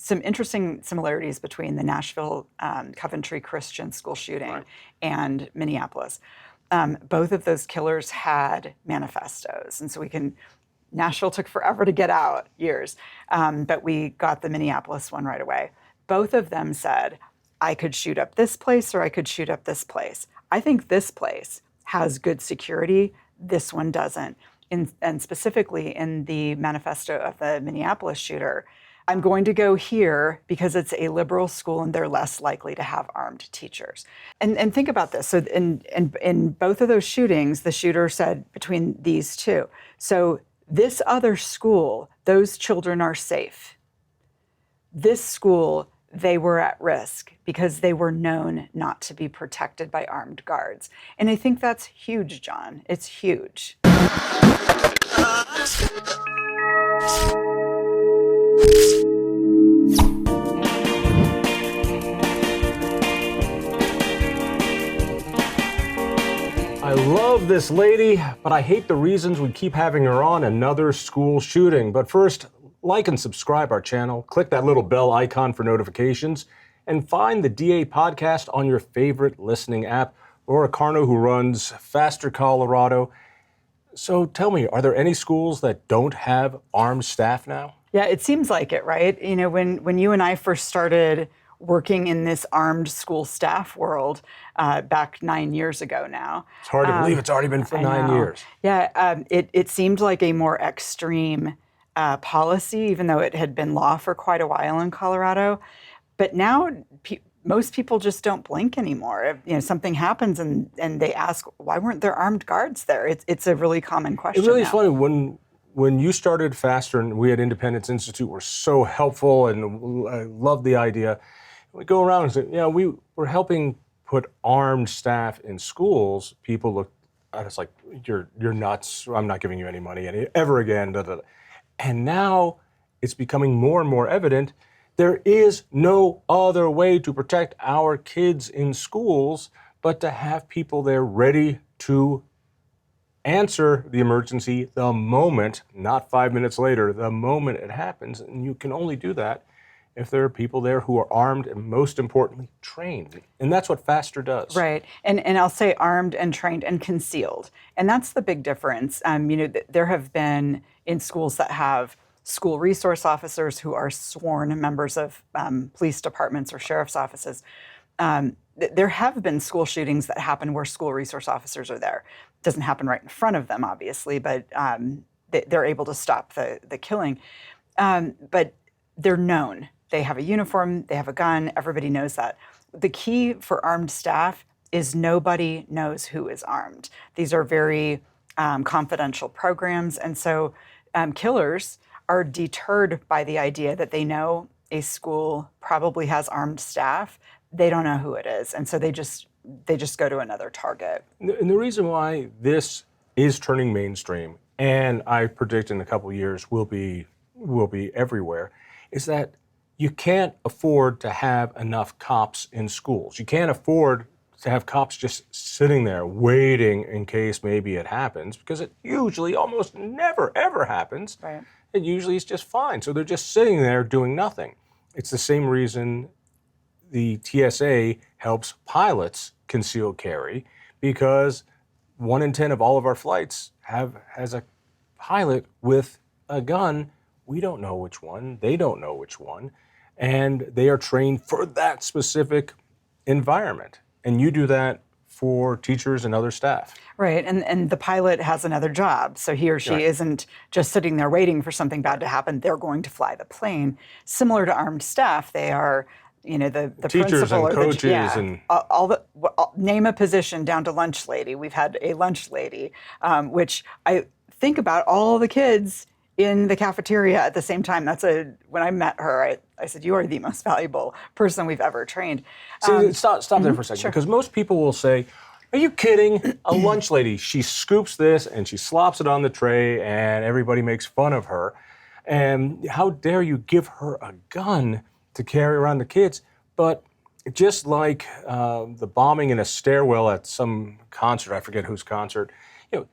some interesting similarities between the Nashville Coventry Christian school shooting and Minneapolis. Both of those killers had manifestos. And so Nashville took forever to get out, years, but we got the Minneapolis one right away. Both of them said, I could shoot up this place or I could shoot up this place. I think this place has good security. This one doesn't. And specifically in the manifesto of the Minneapolis shooter, I'm going to go here because it's a liberal school and they're less likely to have armed teachers. And think about this. So in both of those shootings, the shooter said between these two. So this other school, those children are safe. This school, they were at risk because they were known not to be protected by armed guards. And I think that's huge, Jon. It's huge. I love this lady, but I hate the reasons we keep having her on another school shooting. But first, like and subscribe our channel, click that little bell icon for notifications, and find the DA podcast on your favorite listening app. Laura Carno, who runs Faster Colorado. So tell me, are there any schools that don't have armed staff now? Yeah, it seems like it, right? You know, when you and I first started working in this armed school staff world back 9 years ago now. It's hard to believe it's already been for 9 years. Yeah, it seemed like a more extreme policy, even though it had been law for quite a while in Colorado. But now most people just don't blink anymore. If, you know, something happens and they ask, why weren't there armed guards there? It's a really common question. It really now. is funny. When you started Faster and we at Independence Institute were so helpful and I loved the idea. We go around and say, you know, we're helping put armed staff in schools. People look at us like, you're nuts. I'm not giving you any money ever again. Da, da, da. And now it's becoming more and more evident there is no other way to protect our kids in schools but to have people there ready to answer the emergency the moment, not 5 minutes later, the moment it happens. And you can only do that if there are people there who are armed and, most importantly, trained. And that's what Faster does. Right. And I'll say armed and trained and concealed. And that's the big difference. You know, there have been in schools that have school resource officers who are sworn members of police departments or sheriff's offices. There have been school shootings that happen where school resource officers are there. It doesn't happen right in front of them, obviously, but they're able to stop the killing. But they're known. They have a uniform, they have a gun, everybody knows that. The key for armed staff is nobody knows who is armed. These are very confidential programs, and so killers are deterred by the idea that they know a school probably has armed staff. They don't know who it is, and so they just go to another target. And the reason why this is turning mainstream, and I predict in a couple of years will be everywhere, is that you can't afford to have enough cops in schools. You can't afford to have cops just sitting there waiting in case maybe it happens, because it usually almost never, ever happens. Right. It usually is just fine. So they're just sitting there doing nothing. It's the same reason the TSA helps pilots conceal carry, because 1 in 10 of all of our flights has a pilot with a gun. We don't know which one. They don't know which one. And they are trained for that specific environment. And you do that for teachers and other staff. Right, and the pilot has another job. So he or she isn't just sitting there waiting for something bad to happen. They're going to fly the plane. Similar to armed staff, they are, you know, the teachers principal and or coaches and name a position down to lunch lady. We've had a lunch lady, which I think about all the kids in the cafeteria at the same time. When I met her, I said, you are the most valuable person we've ever trained. Stop there for a second, sure. Because most people will say, are you kidding? A lunch lady, she scoops this and she slops it on the tray and everybody makes fun of her. And how dare you give her a gun to carry around the kids? But just like the bombing in a stairwell at some concert, I forget whose concert, you know,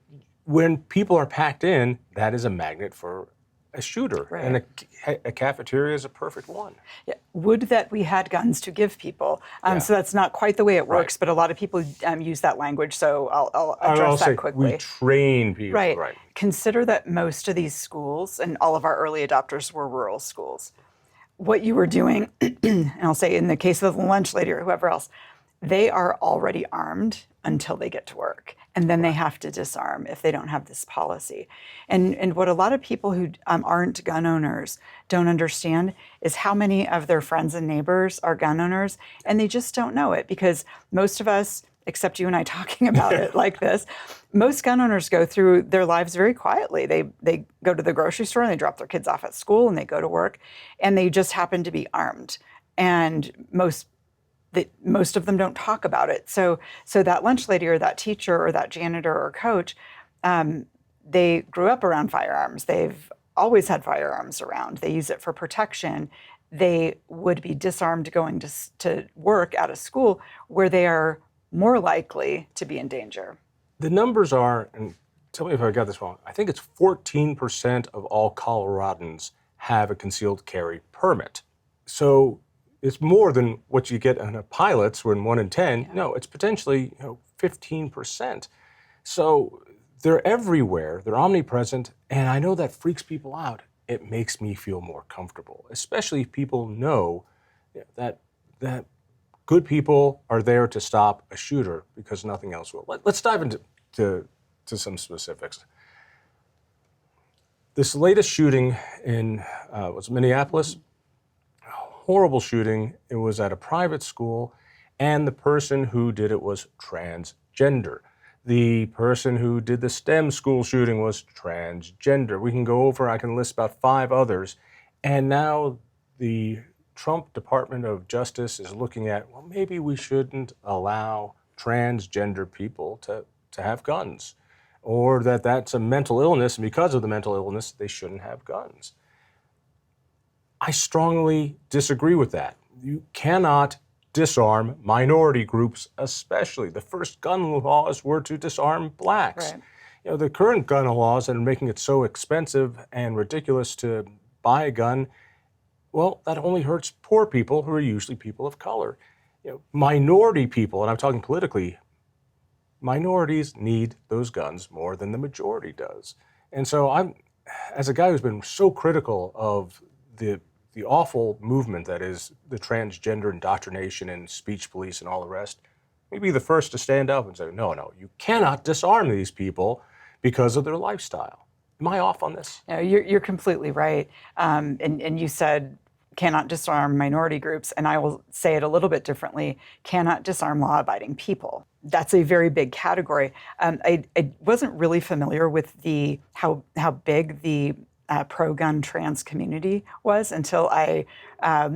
when people are packed in, that is a magnet for a shooter, Right. and a cafeteria is a perfect one. Yeah. Would that we had guns to give people. Yeah. So that's not quite the way it works, Right. but a lot of people use that language. So I'll I'll address say that quickly. we train people. Right. Right. Consider that most of these schools and all of our early adopters were rural schools. What you were doing, and I'll say in the case of the lunch lady or whoever else, they are already armed until they get to work. And then they have to disarm if they don't have this policy. And what a lot of people who aren't gun owners don't understand is how many of their friends and neighbors are gun owners, and they just don't know it because most of us, except you and I talking about it like this, most gun owners go through their lives very quietly. They go to the grocery store and they drop their kids off at school and they go to work, and they just happen to be armed. And most of them don't talk about it. So that lunch lady or that teacher or that janitor or coach, they grew up around firearms. They've always had firearms around. They use it for protection. They would be disarmed going to work at a school where they are more likely to be in danger. The numbers are, and tell me if I got this wrong, I think it's 14% of all Coloradans have a concealed carry permit. So it's more than what you get on a pilot's when 1 in 10. Yeah. No, it's potentially 15%. So they're everywhere, they're omnipresent, and I know that freaks people out. It makes me feel more comfortable, especially if people know that good people are there to stop a shooter because nothing else will. Let's dive into some specifics. This latest shooting in was Minneapolis. Horrible shooting. It was at a private school, and the person who did it was transgender. The person who did the STEM school shooting was transgender. We can go over, I can list about 5 others. And now the Trump Department of Justice is looking at, well, maybe we shouldn't allow transgender people to have guns, or that's a mental illness, and because of the mental illness, they shouldn't have guns. I strongly disagree with that. You cannot disarm minority groups, especially. The first gun laws were to disarm blacks. Right. The current gun laws that are making it so expensive and ridiculous to buy a gun, well, that only hurts poor people who are usually people of color. Minority people, and I'm talking politically, minorities need those guns more than the majority does. And so as a guy who's been so critical of the awful movement that is the transgender indoctrination and speech police and all the rest, maybe the first to stand up and say, no, you cannot disarm these people because of their lifestyle. Am I off on this? No, you're completely right. And you said cannot disarm minority groups, and I will say it a little bit differently, cannot disarm law-abiding people. That's a very big category. I wasn't really familiar with how big the pro-gun trans community was until I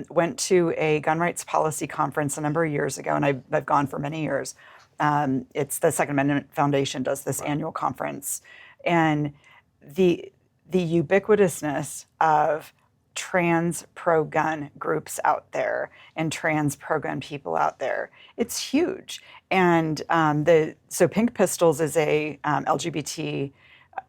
went to a gun rights policy conference a number of years ago, and I've gone for many years. It's the Second Amendment Foundation does this annual conference, and the ubiquitousness of trans pro-gun groups out there and trans pro-gun people out there, it's huge. And so Pink Pistols is a LGBT,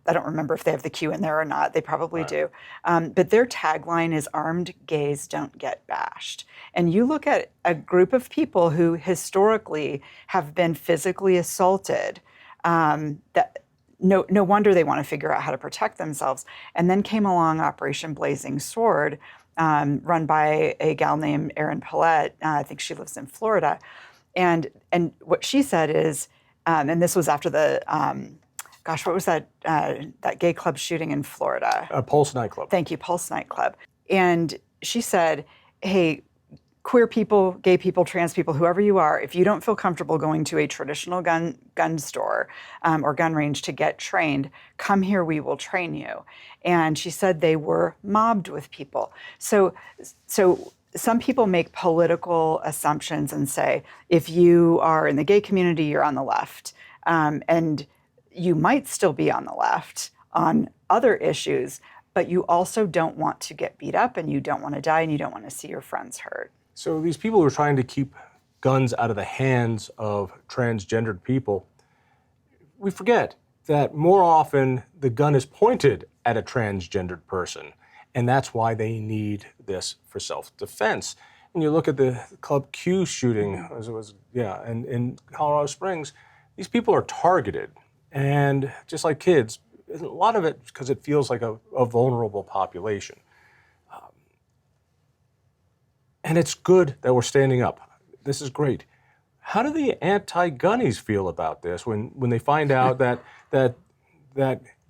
I don't remember if they have the Q in there or not. They probably do. But their tagline is "Armed gays don't get bashed." And you look at a group of people who historically have been physically assaulted, that no wonder they want to figure out how to protect themselves. And then came along Operation Blazing Sword, run by a gal named Erin Paulette. I think she lives in Florida. And what she said is, and this was after the what was that gay club shooting in Florida? Pulse nightclub. Thank you, Pulse nightclub. And she said, hey, queer people, gay people, trans people, whoever you are, if you don't feel comfortable going to a traditional gun store or gun range to get trained, come here, we will train you. And she said they were mobbed with people. So some people make political assumptions and say, if you are in the gay community, you're on the left. And you might still be on the left on other issues, but you also don't want to get beat up, and you don't want to die, and you don't want to see your friends hurt. So these people who are trying to keep guns out of the hands of transgendered people, we forget that more often the gun is pointed at a transgendered person. And that's why they need this for self-defense. And you look at the Club Q shooting, as it was, and in Colorado Springs, these people are targeted. And just like kids, a lot of it because it feels like a vulnerable population. And it's good that we're standing up. This is great. How do the anti-gunnies feel about this when they find out that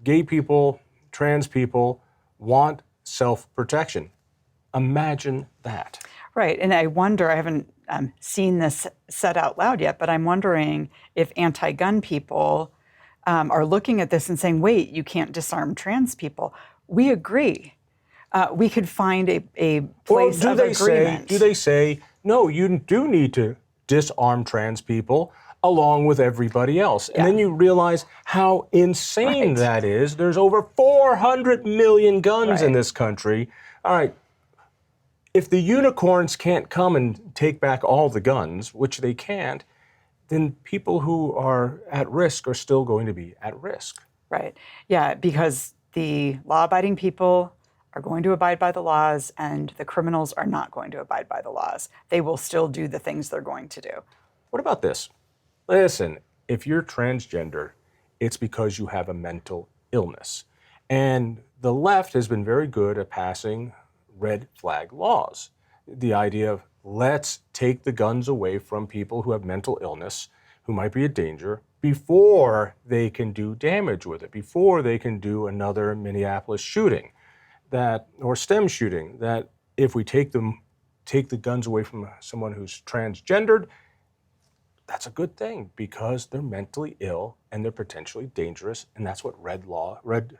gay people, trans people want self-protection? Imagine that. Right, and I wonder, I haven't seen this said out loud yet, but I'm wondering if anti-gun people are looking at this and saying, wait, you can't disarm trans people. We agree. We could find a place of agreement. Do they say, no, you do need to disarm trans people along with everybody else? And then you realize how insane that is. There's over 400 million guns in this country. All right, if the unicorns can't come and take back all the guns, which they can't, then people who are at risk are still going to be at risk. Right. Yeah, because the law-abiding people are going to abide by the laws and the criminals are not going to abide by the laws. They will still do the things they're going to do. What about this? Listen, if you're transgender, it's because you have a mental illness. And the left has been very good at passing red flag laws. The idea of let's take the guns away from people who have mental illness, who might be a danger, before they can do damage with it, before they can do another Minneapolis shooting, or STEM shooting, that if we take the guns away from someone who's transgendered, that's a good thing because they're mentally ill and they're potentially dangerous, and that's what red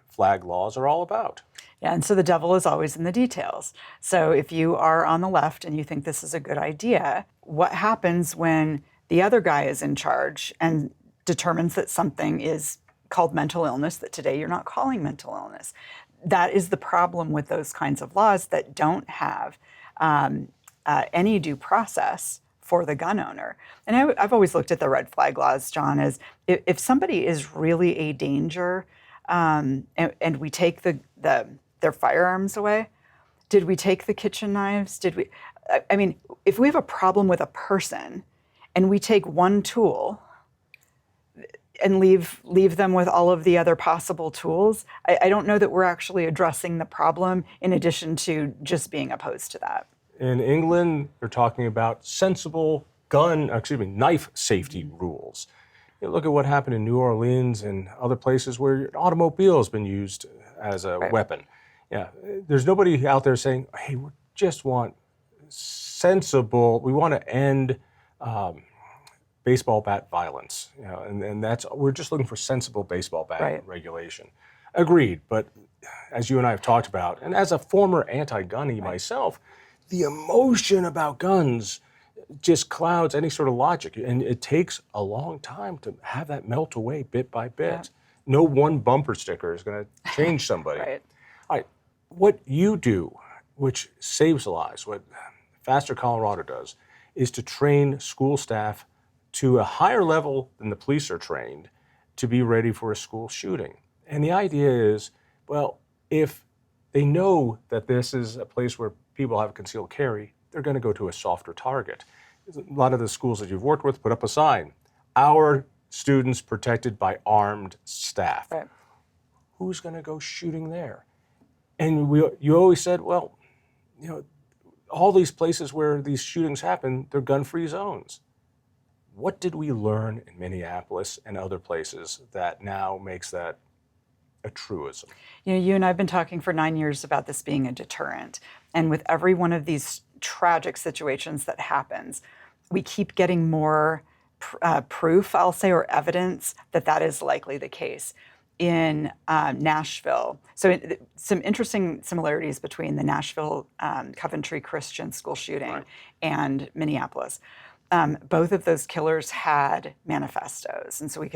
flag laws are all about. Yeah, and so the devil is always in the details. So if you are on the left and you think this is a good idea, what happens when the other guy is in charge and determines that something is called mental illness that today you're not calling mental illness? That is the problem with those kinds of laws that don't have any due process for the gun owner. And I've always looked at the red flag laws, John, as if somebody is really a danger and we take their firearms away, did we take the kitchen knives? I mean, if we have a problem with a person and we take one tool and leave them with all of the other possible tools, I don't know that we're actually addressing the problem in addition to just being opposed to that. In England, they're talking about sensible knife safety rules. You look at what happened in New Orleans and other places where an automobile has been used as a weapon. Yeah, there's nobody out there saying, hey, we just want we want to end baseball bat violence. And we're just looking for sensible baseball bat regulation. Agreed, but as you and I have talked about, and as a former anti-gunny myself, the emotion about guns just clouds any sort of logic. And it takes a long time to have that melt away bit by bit. Yeah. No one bumper sticker is going to change somebody. All right, what you do, which saves lives, what Faster Colorado does, is to train school staff to a higher level than the police are trained to be ready for a school shooting. And the idea is, well, if they know that this is a place where people have concealed carry, they're going to go to a softer target. A lot of the schools that you've worked with put up a sign, our students protected by armed staff. Right. Who's going to go shooting there? And you always said, well, all these places where these shootings happen, they're gun-free zones. What did we learn in Minneapolis and other places that now makes that a truism? You and I have been talking for 9 years about this being a deterrent. And with every one of these tragic situations that happens, we keep getting more proof, I'll say, or evidence that is likely the case. In Nashville, so some interesting similarities between the Nashville Coventry Christian school shooting and Minneapolis. Both of those killers had manifestos. And so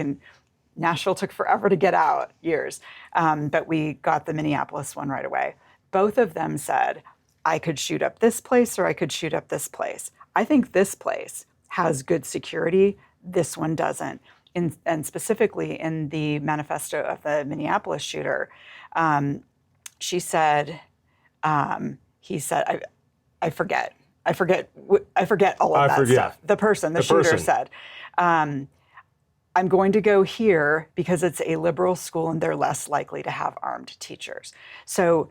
Nashville took forever to get out, years, but we got the Minneapolis one right away. Both of them said, I could shoot up this place or I could shoot up this place. I think this place has good security. This one doesn't. And specifically in the manifesto of the Minneapolis shooter, she said, he said, I forget all of that stuff. The shooter said, I'm going to go here because it's a liberal school and they're less likely to have armed teachers. So,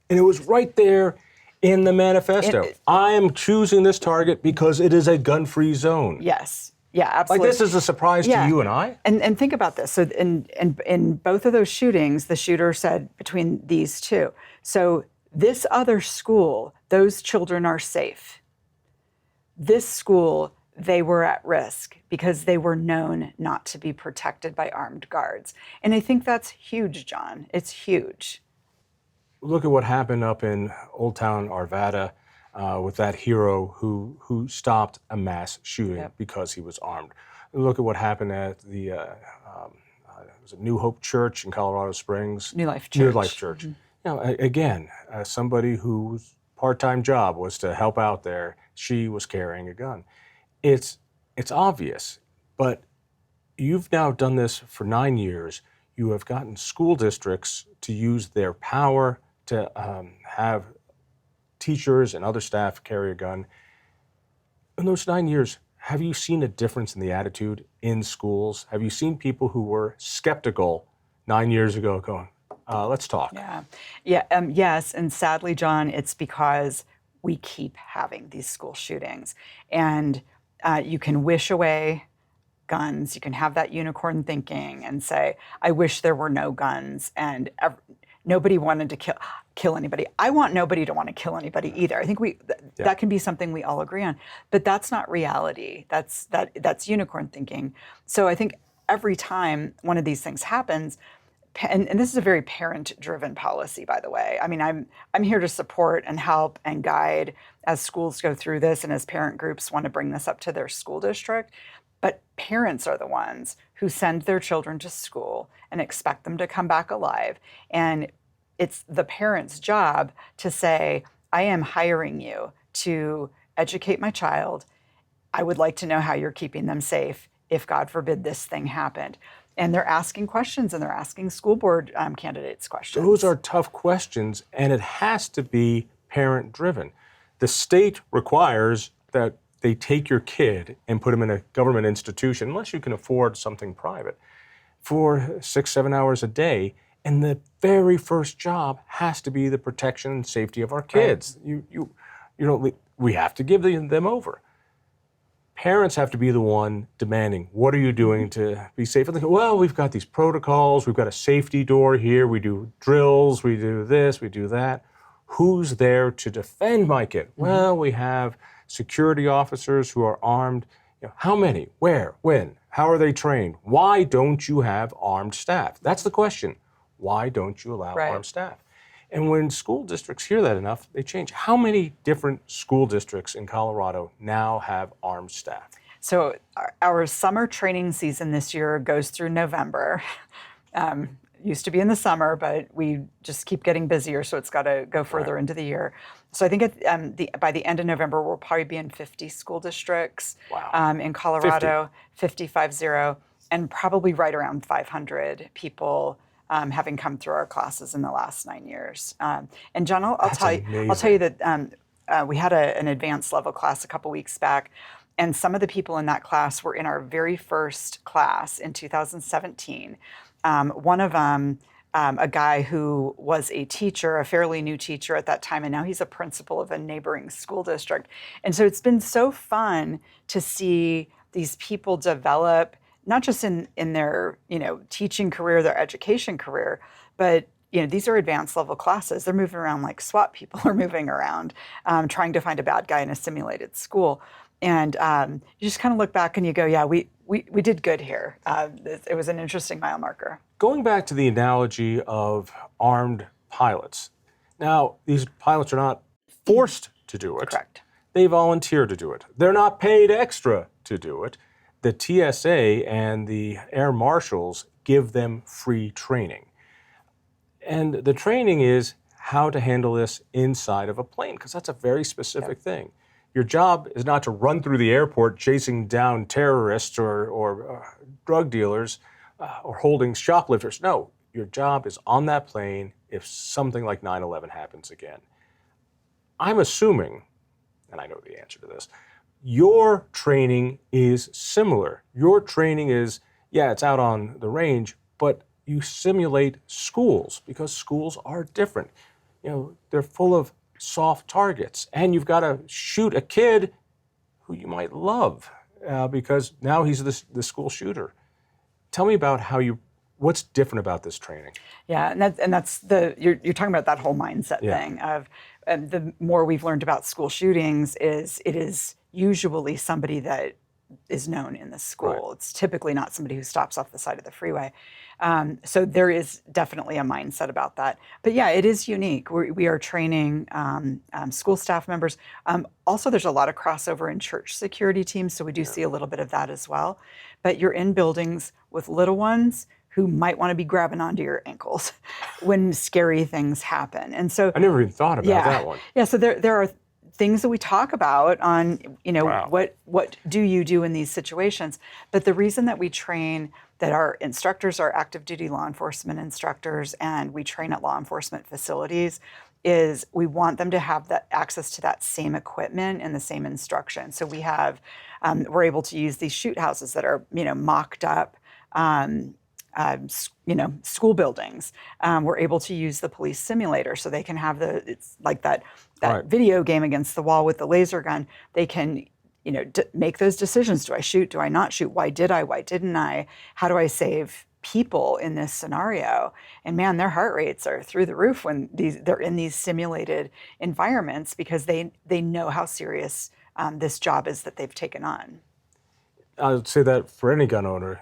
and it was right there in the manifesto. I am choosing this target because it is a gun-free zone. Yes. Yeah, absolutely. Like, this is a surprise to you and I. And think about this. So in both of those shootings, the shooter said between these two. So this other school, those children are safe. This school, they were at risk because they were known not to be protected by armed guards. And I think that's huge, Jon. It's huge. Look at what happened up in Old Town Arvada with that hero who stopped a mass shooting because he was armed. Look at what happened at the was it New Hope Church in Colorado Springs? New Life Church. New Life Church. Mm-hmm. Again, somebody whose part-time job was to help out there, she was carrying a gun. It's obvious, but you've now done this for 9 years. You have gotten school districts to use their power to have teachers and other staff carry a gun. In those 9 years, have you seen a difference in the attitude in schools? Have you seen people who were skeptical 9 years ago going, let's talk? Yes, and sadly, Jon, it's because we keep having these school shootings. And you can wish away guns. You can have that unicorn thinking and say, I wish there were no guns, and nobody wanted to kill anybody. I want nobody to want to kill anybody either. I think that can be something we all agree on, but that's not reality. That's unicorn thinking. So I think every time one of these things happens, and this is a very parent-driven policy, by the way. I mean, I'm here to support and help and guide as schools go through this and as parent groups want to bring this up to their school district. But parents are the ones who send their children to school and expect them to come back alive. And it's the parent's job to say, I am hiring you to educate my child. I would like to know how you're keeping them safe if, God forbid, this thing happened. And they're asking questions, and they're asking school board candidates questions. Those are tough questions, and it has to be parent-driven. The state requires that they take your kid and put them in a government institution, unless you can afford something private, for 6-7 hours a day. And the very first job has to be the protection and safety of our kids. Right. You don't. We have to give them over. Parents have to be the one demanding, what are you doing to be safe? And they go, well, we've got these protocols, we've got a safety door here, we do drills, we do this, we do that. Who's there to defend my kid? Mm-hmm. Well, we have security officers who are armed. How many? Where? When? How are they trained? Why don't you have armed staff? That's the question. Why don't you allow armed staff? And when school districts hear that enough, they change. How many different school districts in Colorado now have armed staff? So our summer training season this year goes through November. Used to be in the summer, but we just keep getting busier, so it's got to go further into the year. So I think by the end of November, we'll probably be in 50 school districts in Colorado, 50, and probably right around 500 people having come through our classes in the last 9 years. And Jon, I'll tell you that we had an advanced level class a couple weeks back, and some of the people in that class were in our very first class in 2017. One of them, a guy who was a teacher, a fairly new teacher at that time, and now he's a principal of a neighboring school district. And so it's been so fun to see these people develop, not just in their teaching career, their education career, but these are advanced level classes. They're moving around like SWAT people are moving around, trying to find a bad guy in a simulated school. And you just kind of look back and you go, yeah, we did good here. It was an interesting mile marker. Going back to the analogy of armed pilots. Now, these pilots are not forced to do it. Correct. They volunteer to do it. They're not paid extra to do it. The TSA and the air marshals give them free training. And the training is how to handle this inside of a plane, because that's a very specific thing. Your job is not to run through the airport chasing down terrorists or drug dealers or holding shoplifters. No, your job is on that plane if something like 9/11 happens again. I'm assuming, and I know the answer to this, your training is similar. Your training is, yeah, it's out on the range, but you simulate schools because schools are different. They're full of soft targets, and you've got to shoot a kid who you might love because now he's the school shooter. Tell me about what's different about this training. Yeah, and that's you're talking about that whole mindset thing of the more we've learned about school shootings is it is usually somebody that is known in the school. Right. It's typically not somebody who stops off the side of the freeway. So there is definitely a mindset about that. But yeah, it is unique. We are training school staff members. Also, there's a lot of crossover in church security teams, so we do see a little bit of that as well. But you're in buildings with little ones who might want to be grabbing onto your ankles when scary things happen. And so I never even thought about that one. Yeah, so there are things that we talk about on, Wow. what do you do in these situations? But the reason that we train, that our instructors are active duty law enforcement instructors and we train at law enforcement facilities is we want them to have that access to that same equipment and the same instruction. So we have, we're able to use these shoot houses that are, mocked up, school buildings. We're able to use the police simulator so they can have it's like that Right. video game against the wall with the laser gun. They can, make those decisions. Do I shoot? Do I not shoot? Why did I? Why didn't I? How do I save people in this scenario? And man, their heart rates are through the roof when they're in these simulated environments because they know how serious this job is that they've taken on. I would say that for any gun owner.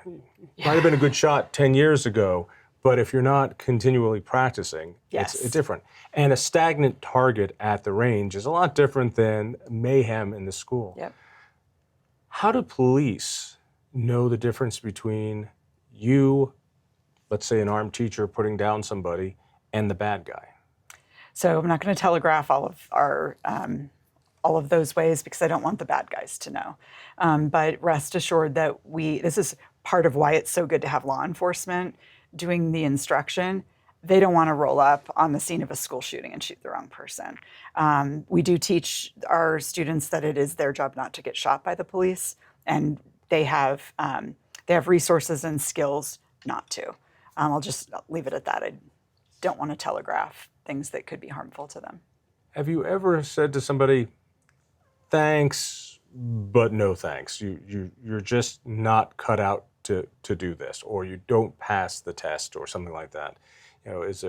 Might have been a good shot 10 years ago, but if you're not continually practicing, Yes. it's different. And a stagnant target at the range is a lot different than mayhem in the school. Yep. How do police know the difference between you, let's say an armed teacher putting down somebody, and the bad guy? So I'm not going to telegraph all of our all of those ways because I don't want the bad guys to know. But rest assured that this is part of why it's so good to have law enforcement doing the instruction. They don't want to roll up on the scene of a school shooting and shoot the wrong person. We do teach our students that it is their job not to get shot by the police, and they have resources and skills not to. I'll just leave it at that. I don't want to telegraph things that could be harmful to them. Have you ever said to somebody, thanks, but no thanks? You're just not cut out to do this, or you don't pass the test, or something like that. Is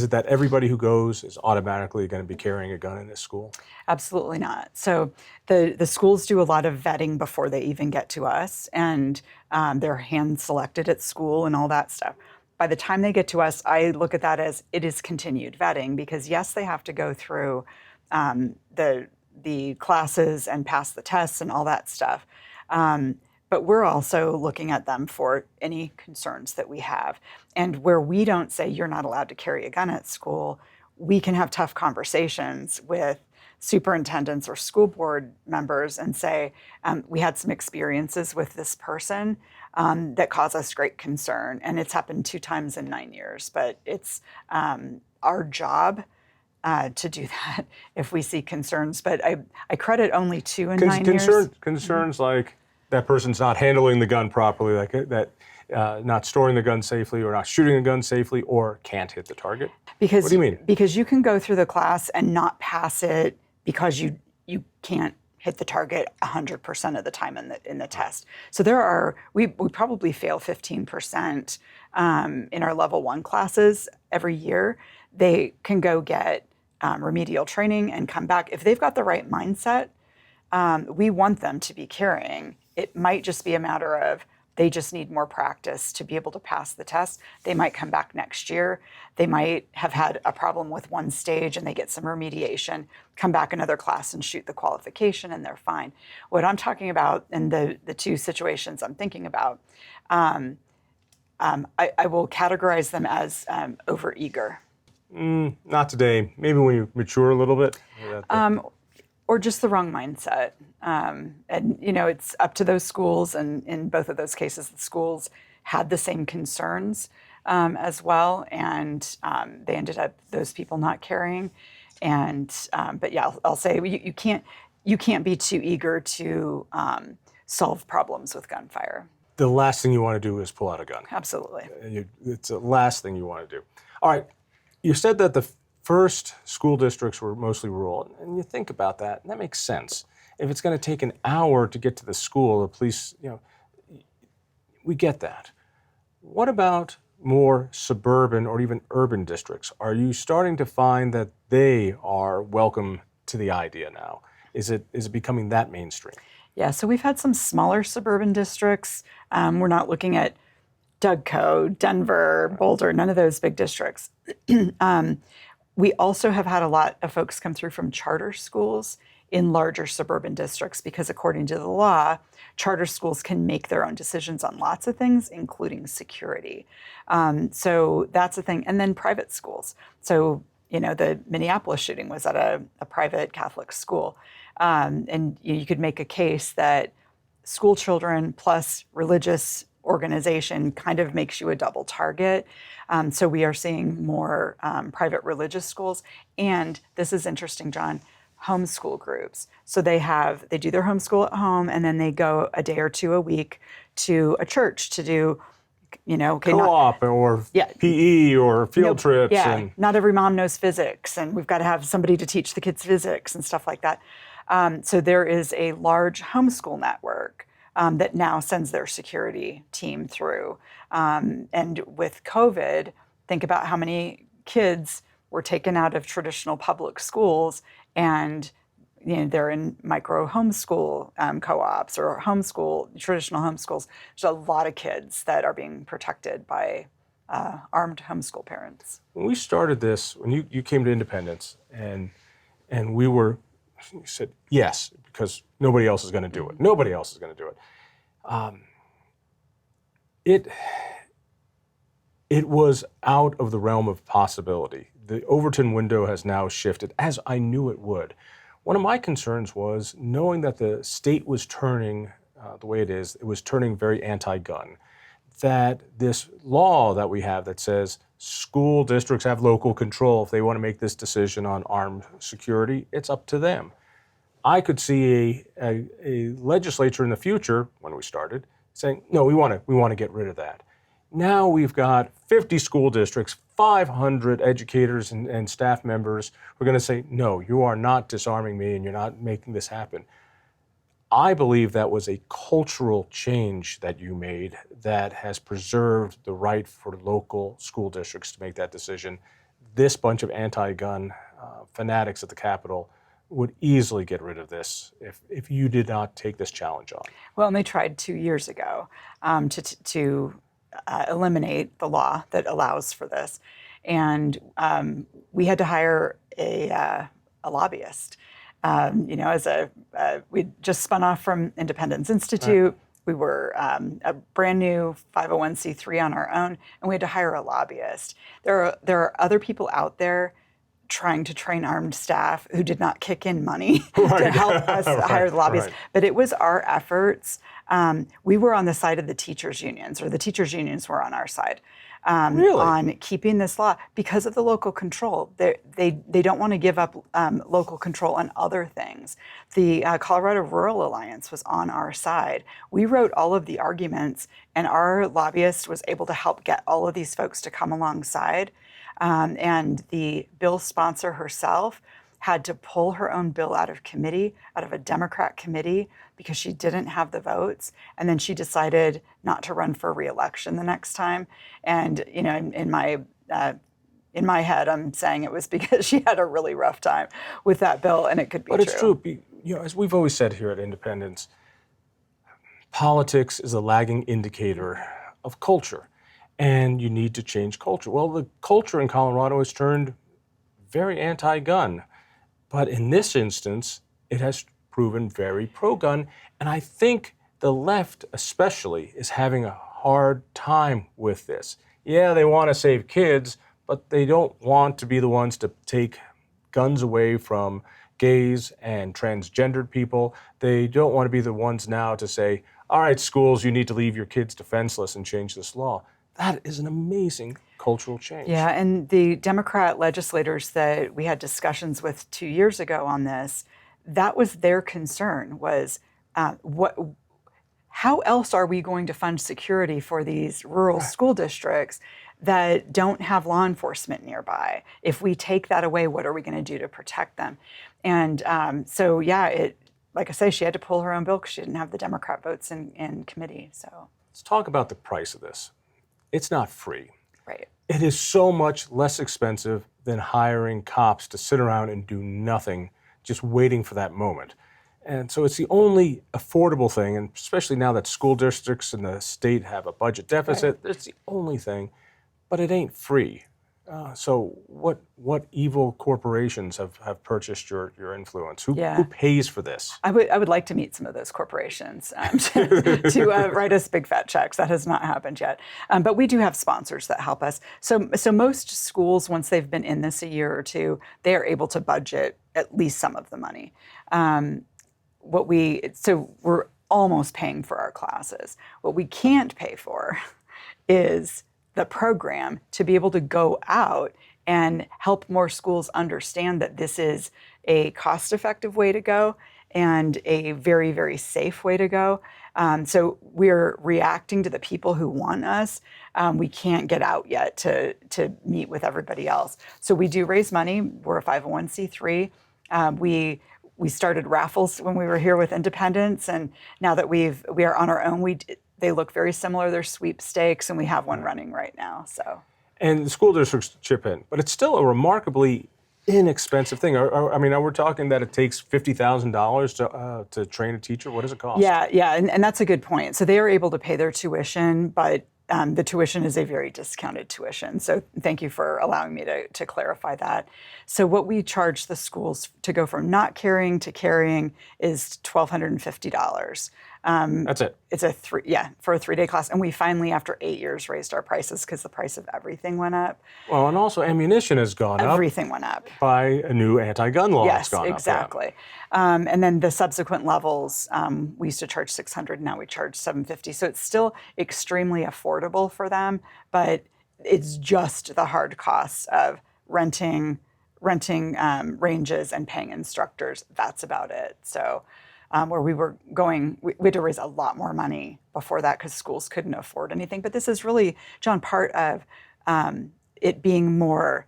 it that everybody who goes is automatically going to be carrying a gun in this school? Absolutely not. So the schools do a lot of vetting before they even get to us, and they're hand selected at school and all that stuff. By the time they get to us, I look at that as it is continued vetting because yes, they have to go through the classes and pass the tests and all that stuff. But we're also looking at them for any concerns that we have. And where we don't say you're not allowed to carry a gun at school, we can have tough conversations with superintendents or school board members and say, we had some experiences with this person that cause us great concern. And it's happened 2 times in 9 years, but it's our job to do that if we see concerns. But I credit only 2 in 9 years. Concerns like that person's not handling the gun properly, like that not storing the gun safely or not shooting a gun safely or can't hit the target? Because, what do you mean? Because you can go through the class and not pass it because you can't hit the target 100% of the time in the test. So we probably fail 15% in our level 1 classes every year. They can go get remedial training and come back. If they've got the right mindset, we want them to be carrying. It might just be a matter of they just need more practice to be able to pass the test. They might come back next year. They might have had a problem with one stage and they get some remediation, come back another class and shoot the qualification and they're fine. What I'm talking about in the 2 situations I'm thinking about, I will categorize them as overeager. Not today. Maybe when you mature a little bit. Or just the wrong mindset. And, it's up to those schools. And in both of those cases, the schools had the same concerns as well. And they ended up, those people not carrying. And but yeah, I'll say you can't be too eager to solve problems with gunfire. The last thing you want to do is pull out a gun. Absolutely. It's the last thing you want to do. All right, you said that the first school districts were mostly rural, and you think about that, and that makes sense. If it's going to take an hour to get to the school, the police, we get that. What about more suburban or even urban districts? Are you starting to find that they are welcome to the idea now? Is it becoming that mainstream? Yeah, so we've had some smaller suburban districts. We're not looking at Jeffco, Denver, Boulder, none of those big districts. We also have had a lot of folks come through from charter schools in larger suburban districts because according to the law, charter schools can make their own decisions on lots of things, including security. So that's a thing. And then private schools. So, the Minneapolis shooting was at a private Catholic school. And you could make a case that school children plus religious organization kind of makes you a double target. So we are seeing more private religious schools. And this is interesting, John, homeschool groups. So they do their homeschool at home and then they go a day or two a week to a church to do, co-op or PE or field trips. Yeah, and not every mom knows physics and we've got to have somebody to teach the kids physics and stuff like that. So there is a large homeschool network that now sends their security team through. And with COVID, think about how many kids were taken out of traditional public schools and they're in micro homeschool co-ops or traditional homeschools. There's a lot of kids that are being protected by armed homeschool parents. when we started this, when you came to Independence and you said yes, because nobody else is going to do it. Nobody else is going to do it. It was out of the realm of possibility. The Overton window has now shifted, as I knew it would. One of my concerns was knowing that the state was turning the way it is. It was turning very anti-gun. That this law that we have that says school districts have local control. If they want to make this decision on armed security, it's up to them. I could see a legislature in the future, when we started, saying, no, we want to get rid of that. Now we've got 50 school districts, 500 educators and staff members who are going to say, no, you are not disarming me and you're not making this happen. I believe that was a cultural change that you made that has preserved the right for local school districts to make that decision. This bunch of anti-gun fanatics at the Capitol would easily get rid of this if you did not take this challenge on. Well, and they tried 2 years ago to eliminate the law that allows for this. And we had to hire a lobbyist. We just spun off from Independence Institute. Right. We were a brand new 501c3 on our own, and we had to hire a lobbyist. There are other people out there trying to train armed staff who did not kick in money to help us hire the lobbyists. Right. But it was our efforts. We were on the side of the teachers' unions, or the teachers' unions were on our side. Really? On keeping this law because of the local control. They don't want to give up local control on other things. The Colorado Rural Alliance was on our side. We wrote all of the arguments, and our lobbyist was able to help get all of these folks to come alongside. And the bill sponsor herself had to pull her own bill out of a Democrat committee, because she didn't have the votes. And then she decided not to run for re-election the next time. And, in my head, I'm saying it was because she had a really rough time with that bill, and it could be true. But it's true. As we've always said here at Independence, politics is a lagging indicator of culture, and you need to change culture. Well, the culture in Colorado has turned very anti-gun. But in this instance, it has proven very pro-gun. And I think the left especially is having a hard time with this. Yeah, they want to save kids, but they don't want to be the ones to take guns away from gays and transgendered people. They don't want to be the ones now to say, all right, schools, you need to leave your kids defenseless and change this law. That is an amazing cultural change. Yeah, and the Democrat legislators that we had discussions with 2 years ago on this, that was their concern was how else are we going to fund security for these rural school districts that don't have law enforcement nearby? If we take that away, what are we going to do to protect them? And so, yeah, like I say, she had to pull her own bill because she didn't have the Democrat votes in committee. So let's talk about the price of this. It's not free. right. It is so much less expensive than hiring cops to sit around and do nothing, just waiting for that moment. And so it's the only affordable thing, and especially now that school districts and the state have a budget deficit, it's the only thing, but it ain't free. So what evil corporations have purchased your influence? Who pays for this? I would like to meet some of those corporations to write us big fat checks. That has not happened yet, but we do have sponsors that help us. So most schools, once they've been in this a year or two, they are able to budget at least some of the money. So we're almost paying for our classes. What we can't pay for is the program to be able to go out and help more schools understand that this is a cost-effective way to go and a very, very safe way to go. So we're reacting to the people who want us. We can't get out yet to meet with everybody else. So we do raise money. We're a 501c3. We started raffles when we were here with Independence, and now that we are on our own, they look very similar. They're sweepstakes, and we have one running right now. So, and the school districts chip in, but it's still a remarkably inexpensive thing. I mean, we're talking that it takes $50,000 to train a teacher. What does it cost? Yeah, and that's a good point. So they are able to pay their tuition, but the tuition is a very discounted tuition. So thank you for allowing me to clarify that. So what we charge the schools to go from not carrying to carrying is $1,250. That's it. It's for a 3-day class. And we finally, after 8 years, raised our prices because the price of everything went up. Well, and also ammunition has gone up. Everything went up. By a new anti-gun law that's gone up. Yes, exactly. And then the subsequent levels, we used to charge $600, now we charge $750. So it's still extremely affordable for them, but it's just the hard costs of renting ranges and paying instructors. That's about it. So where we were going, we had to raise a lot more money before that because schools couldn't afford anything. But this is really, John, part of it being more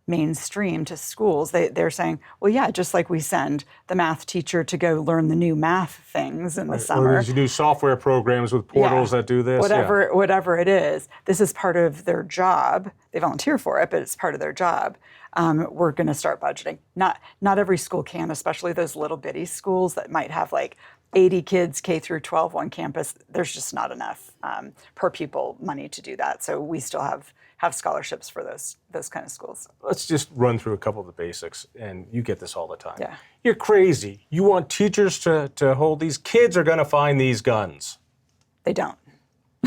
mainstream to schools. They're saying, well, yeah, just like we send the math teacher to go learn the new math things in the summer. Or these new software programs with portals that do this. Whatever it is, this is part of their job. They volunteer for it, but it's part of their job. We're going to start budgeting. Not every school can, especially those little bitty schools that might have like 80 kids, K through 12, one campus. There's just not enough per pupil money to do that. So we still have scholarships for those kind of schools. Let's just run through a couple of the basics, and you get this all the time. Yeah. You're crazy. You want teachers to hold these? Kids are going to find these guns. They don't.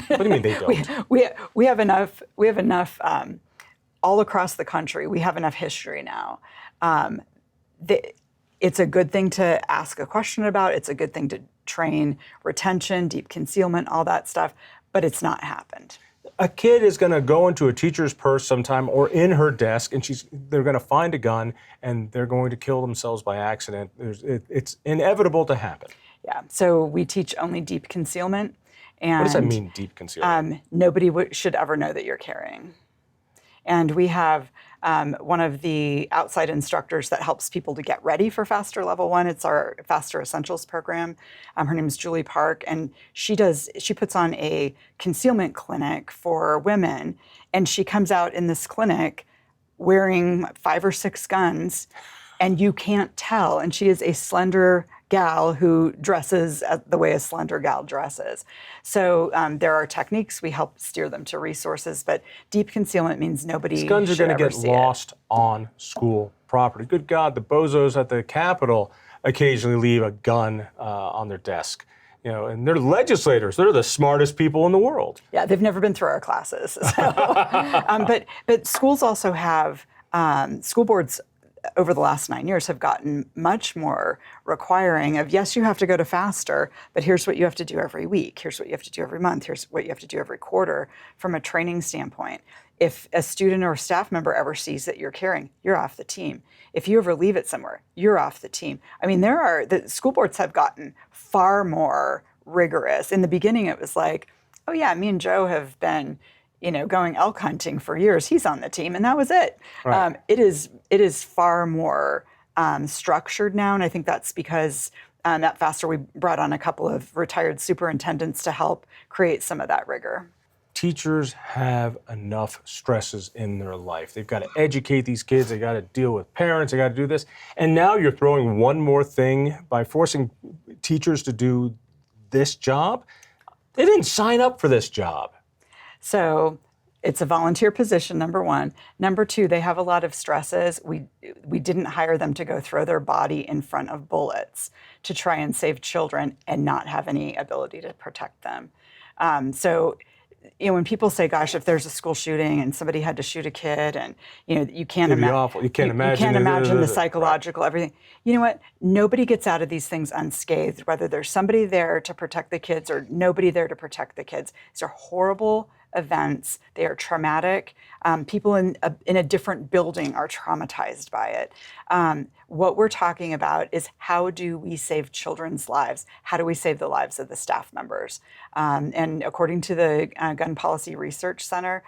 What do you mean they don't? We have enough. We have enough all across the country. We have enough history now. It's a good thing to ask a question about. It's a good thing to train retention, deep concealment, all that stuff. But it's not happened. A kid is going to go into a teacher's purse sometime or in her desk, and they're going to find a gun, and they're going to kill themselves by accident. It's inevitable to happen. Yeah. So we teach only deep concealment. And what does that mean, deep concealment? Nobody should ever know that you're carrying. And we have one of the outside instructors that helps people to get ready for Faster Level 1. It's our Faster Essentials program. Her name is Julie Park, and she puts on a concealment clinic for women, and she comes out in this clinic wearing 5 or 6 guns, and you can't tell. And she is a slender gal who dresses the way a slender gal dresses. So there are techniques. We help steer them to resources, but deep concealment means nobody These guns are going to get lost on school property. Good God, the bozos at the Capitol occasionally leave a gun on their desk. You know, and they're legislators. They're the smartest people in the world. Yeah, they've never been through our classes. So, but schools also have school boards over the last 9 years have gotten much more requiring of, yes, you have to go to faster, but here's what you have to do every week. Here's what you have to do every month. Here's what you have to do every quarter from a training standpoint. If a student or a staff member ever sees that you're caring, you're off the team. If you ever leave it somewhere, you're off the team. I mean, the school boards have gotten far more rigorous. In the beginning, it was like, oh yeah, me and Joe have been, going elk hunting for years. He's on the team, and that was it. Right. It is far more structured now, and I think that's because at Faster we brought on a couple of retired superintendents to help create some of that rigor. Teachers have enough stresses in their life. They've got to educate these kids. They got to deal with parents. They got to do this. And now you're throwing one more thing by forcing teachers to do this job. They didn't sign up for this job. So it's a volunteer position, number one. Number two, they have a lot of stresses. We didn't hire them to go throw their body in front of bullets to try and save children and not have any ability to protect them. So when people say, gosh, if there's a school shooting and somebody had to shoot a kid and, you can't imagine. You can't imagine the psychological, everything. You know what? Nobody gets out of these things unscathed, whether there's somebody there to protect the kids or nobody there to protect the kids. These are horrible events. They are traumatic. People in a different building are traumatized by it. What we're talking about is, how do we save children's lives? How do we save the lives of the staff members? And according to the Gun Policy Research Center,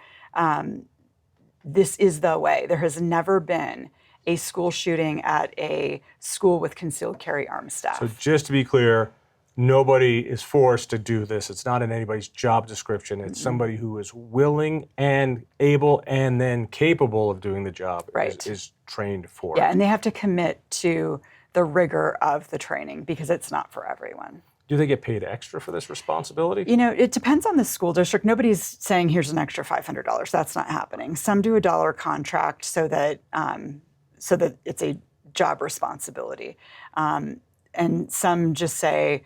this is the way. There has never been a school shooting at a school with concealed carry arms staff. So just to be clear, nobody is forced to do this. It's not in anybody's job description. It's somebody who is willing and able and then capable of doing the job, right, is trained for it. it. And they have to commit to the rigor of the training because it's not for everyone. Do they get paid extra for this responsibility? It depends on the school district. Nobody's saying here's an extra $500. That's not happening. Some do a dollar contract so that it's a job responsibility. And some just say,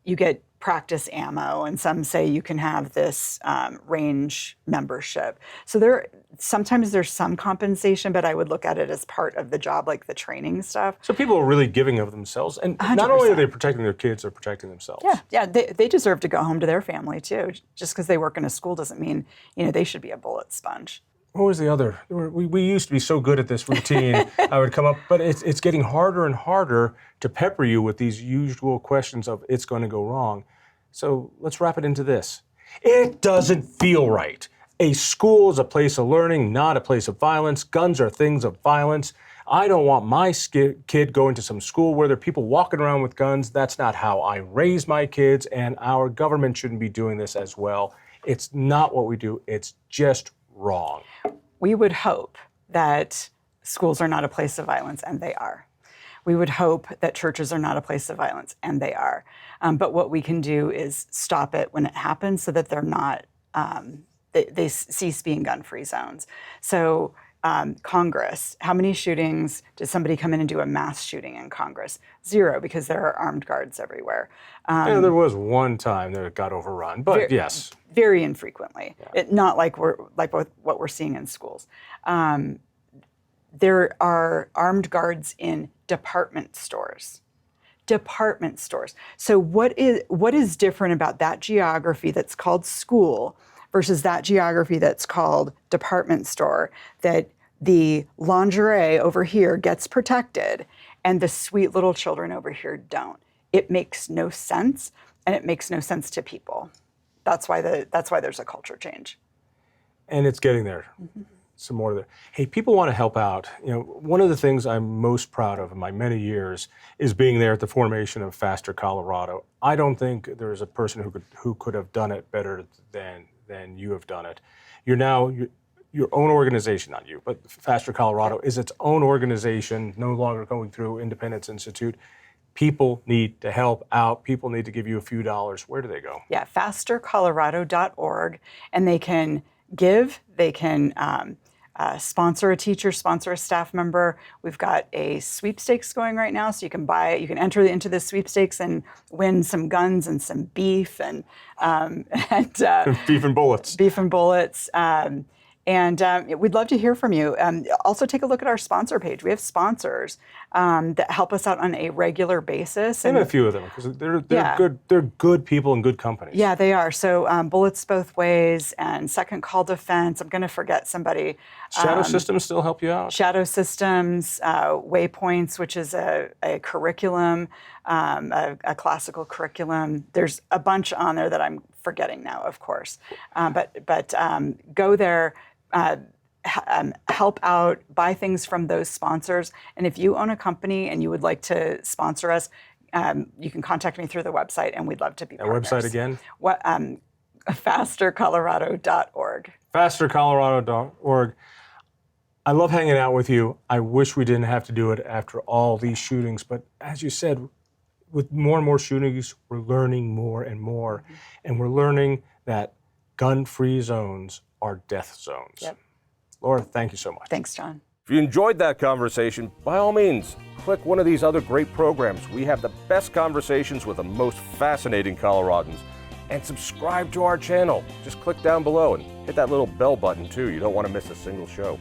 you get practice ammo, and some say you can have this range membership. So sometimes there's some compensation, but I would look at it as part of the job, like the training stuff. So people are really giving of themselves, and 100%. Not only are they protecting their kids, they're protecting themselves. Yeah, they deserve to go home to their family too. Just because they work in a school doesn't mean they should be a bullet sponge. What was the other? We used to be so good at this routine. I would come up, but it's getting harder and harder to pepper you with these usual questions of it's going to go wrong. So let's wrap it into this. It doesn't feel right. A school is a place of learning, not a place of violence. Guns are things of violence. I don't want my kid going to some school where there are people walking around with guns. That's not how I raise my kids, and our government shouldn't be doing this as well. It's not what we do. It's just wrong. We would hope that schools are not a place of violence, and they are. We would hope that churches are not a place of violence, and they are. But what we can do is stop it when it happens so that they're not, they cease being gun-free zones. So Congress, how many shootings did somebody come in and do a mass shooting in Congress? 0, because there are armed guards everywhere. There was one time that it got overrun, but yes. Very infrequently. Yeah. Not like what we're seeing in schools. There are armed guards in department stores. Department stores. So what is different about that geography that's called school versus that geography that's called department store, that the lingerie over here gets protected and the sweet little children over here don't? It makes no sense, and it makes no sense to people. That's why there's a culture change. And it's getting there. Mm-hmm. Some more there. Hey, people want to help out. One of the things I'm most proud of in my many years is being there at the formation of Faster Colorado. I don't think there's a person who could have done it better than you have done it. You're now your own organization, not you, but Faster Colorado is its own organization, no longer going through Independence Institute. People need to help out. People need to give you a few dollars. Where do they go? Yeah, fastercolorado.org, and they can give. They can sponsor a teacher, sponsor a staff member. We've got a sweepstakes going right now, so you can enter into the sweepstakes and win some guns and some beef and beef and bullets. Beef and bullets. And we'd love to hear from you. Also, take a look at our sponsor page. We have sponsors that help us out on a regular basis. Name a few of them, because they're Yeah. good. They're good people and good companies. Yeah, they are. So Bullets Both Ways and Second Call Defense. I'm going to forget somebody. Shadow Systems still help you out? Shadow Systems, Waypoints, which is a curriculum, a classical curriculum. There's a bunch on there that I'm forgetting now, of course. But go there, help out, buy things from those sponsors. And if you own a company and you would like to sponsor us, you can contact me through the website, and we'd love to be partners. Website again? Fastercolorado.org. Fastercolorado.org. I love hanging out with you. I wish we didn't have to do it after all these shootings, but as you said, with more and more shootings, we're learning more and more, and we're learning that gun-free zones are death zones. Yep. Laura, thank you so much. Thanks, John. If you enjoyed that conversation, by all means, click one of these other great programs. We have the best conversations with the most fascinating Coloradans. And subscribe to our channel. Just click down below and hit that little bell button too. You don't want to miss a single show.